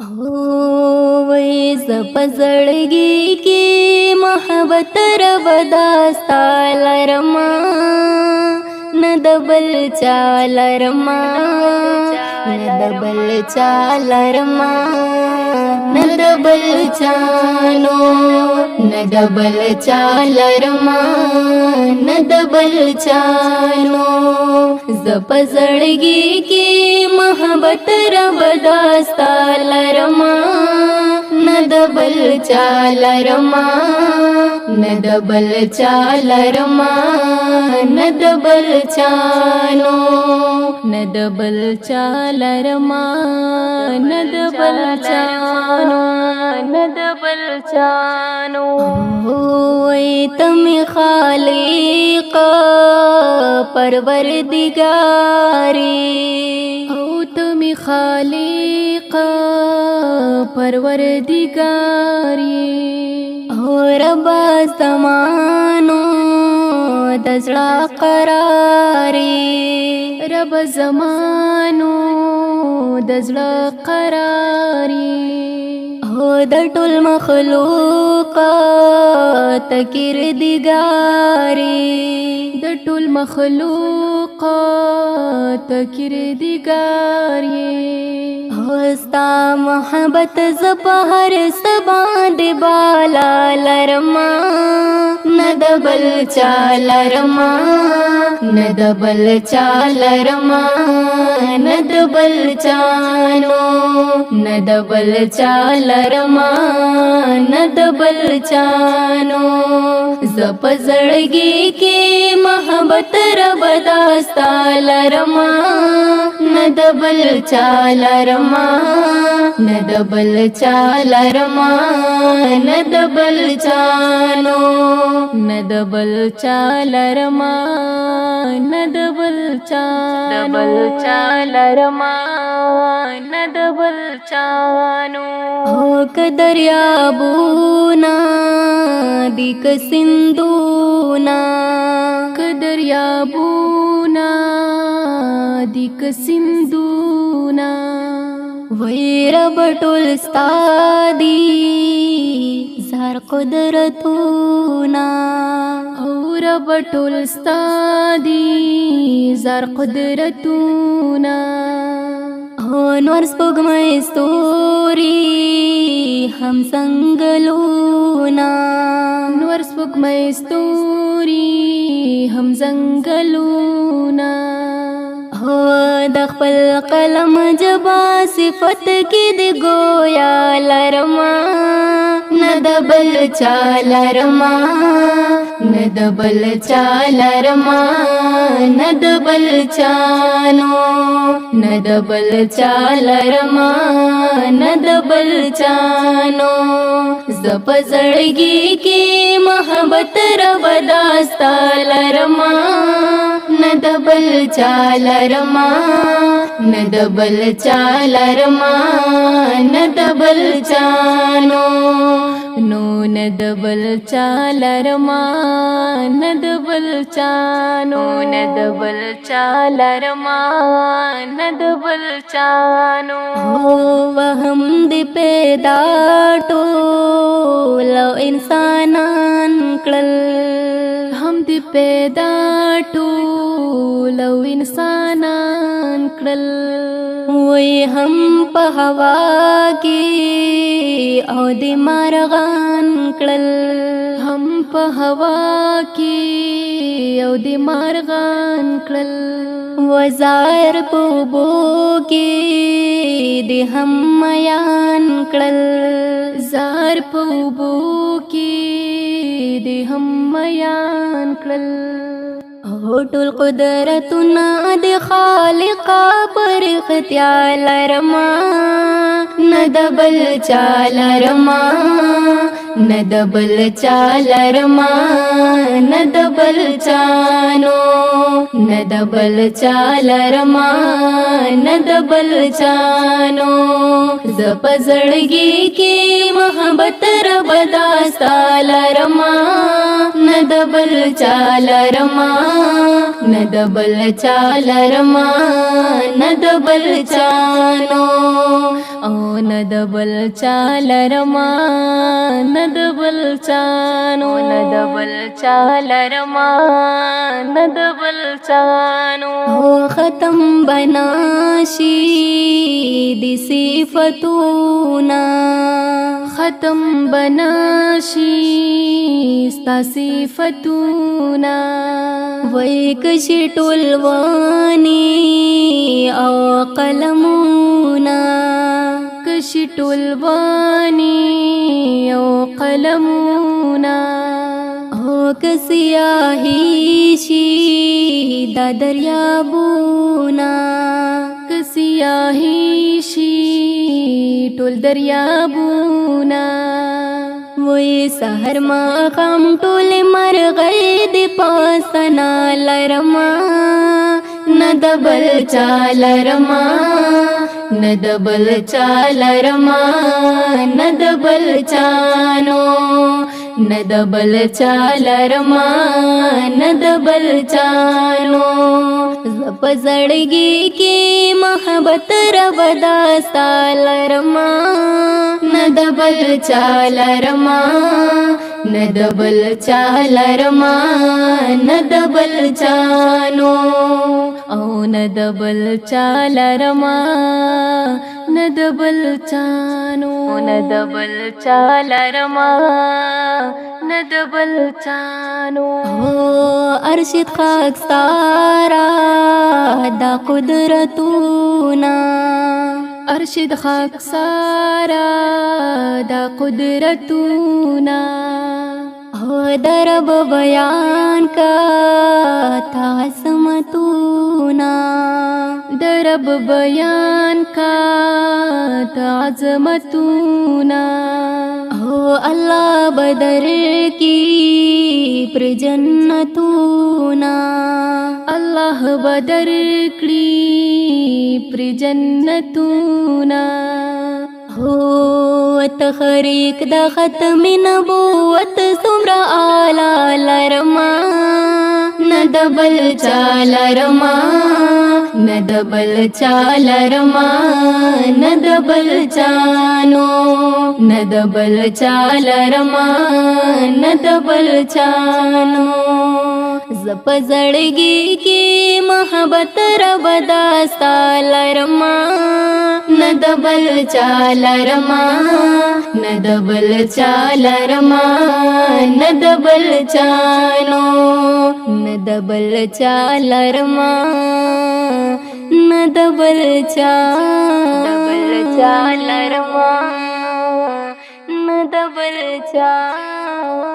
हो वही पजड़गी की मोहब्बत रबदास्ता लरमा न दबल चालरमा न दबल चालरमा न दबल चानो न दबल चालरमा न दबल चानो पजड़गी की मोहब्बत रबदास्ता लरमा न दबल चालरमा न दबल चालरमा न दबल चानो न दबल चालरमा न दबल चानो न दबल चानो ओए तुम खालिक परवरदिगारी ओ तुम खालिक परवरदिगारी हो रब्बा ज़मानो दज़ड़ा करारी रब ज़मानो दज़ड़ा करारी हो दटुल मखलूक किरदिगारी दटुल मखलूक किरदिगारी होस्ता मोहब्बत ज़पहर सबाद बाला लरमा न दबल चालरमा न दबल चालरमा न दबल चानो न दबल चालरमा न दबल चानो पजड़गी के मोहब्बत रबदास्ता लरमा न दबल चालरमा न दबल चालरमा न दबल चानो न दबल चालरमा न दबल चालरमा न दबल चानो हो कदरिया बूना दिक सिंधुना कदरिया बूना दिक सिंधुना वैर बटुल स्तादी जार कुदरतुना और बटुल स्तादी जार कुदरतुना हो नोर स्पुगमय स्तोरी हम संगलूना नोर स्पुगमय स्तोरी हम संगलूना हो दखपल कलम जबा सिफत की द गोया लरमा न दबल चालरमा न दबल चालरमा न दबल चानो न दबल चालरमा न दबल चानो पजड़गी की मोहब्बत रबदास्ता लरमा न दबल चालरमा न दबल चालरमा न दबल चानो नो न दबल चालरमा न दबल चानो न दबल चालरमा न दबल चानो वहम दि पेदाटो लो इंसानान क्लल हम दि पेदाटो लो इंसानान क्लल वही हम पहवा की औदि मारगान क्लल हम पहवा की औदि मारगान क्लल वज़ायर पुबो की दि हम मयान क्लल जार पुबो की दि हम मयान क्लल होटुल कुदरतुना दि खालिका पर इख्तियालरमा न दबल चालरमा न दबल चालरमा न दबल चानो न दबल चालरमा न दबल चानो पजड़गी की मोहब्बत रबदास्ता लरमा न दबल चालरमा न दबल चालरमा न दबल चानो او ندبل چالرما ندبل چانو ندبل چالرما ندبل چانو او ختم بناشي دي صفتونا ختم بناشي ستا صفتونا وای کشي ټولوانی او قلمونا کشي ټولوانی او قلمونا او کسیاهی شي دا دریابونا کسیاهی شي ټول دریابونا وی سحر ما خام ټول مرغی دی پاسنا لرما ندبل چالرما ندبل چالرما ندبل چانو ندبل چالرما ندبل چانو زپ زړګي کی محبت رب داستا لرما ندبل چالرما ندبل چالرما ندبل چانو او ندبل چالرما ندبل چانو ندبل چالرما ندبل چانو ارشد خاک ستارا دا قدرتونا ارشد خاک سارا دا قدرتونا او درب بیان کا تعظمتونا درب بیان کا تعظمتونا او اللہ بدر کی پر جنتونا اللہ بدر کړي پر جنتونا هو تخریق د ختم نبوت سمرا آلا لرما ندبل چالرما ندبل چالرما ندبل چانو ندبل چالرما ندبل چانو زپ زړګي کی محبت رب داستا لرما ندبل چالرما ندبل چالرما ندبل چانو ندبل چالرما ندبل چالرما ندبل چانو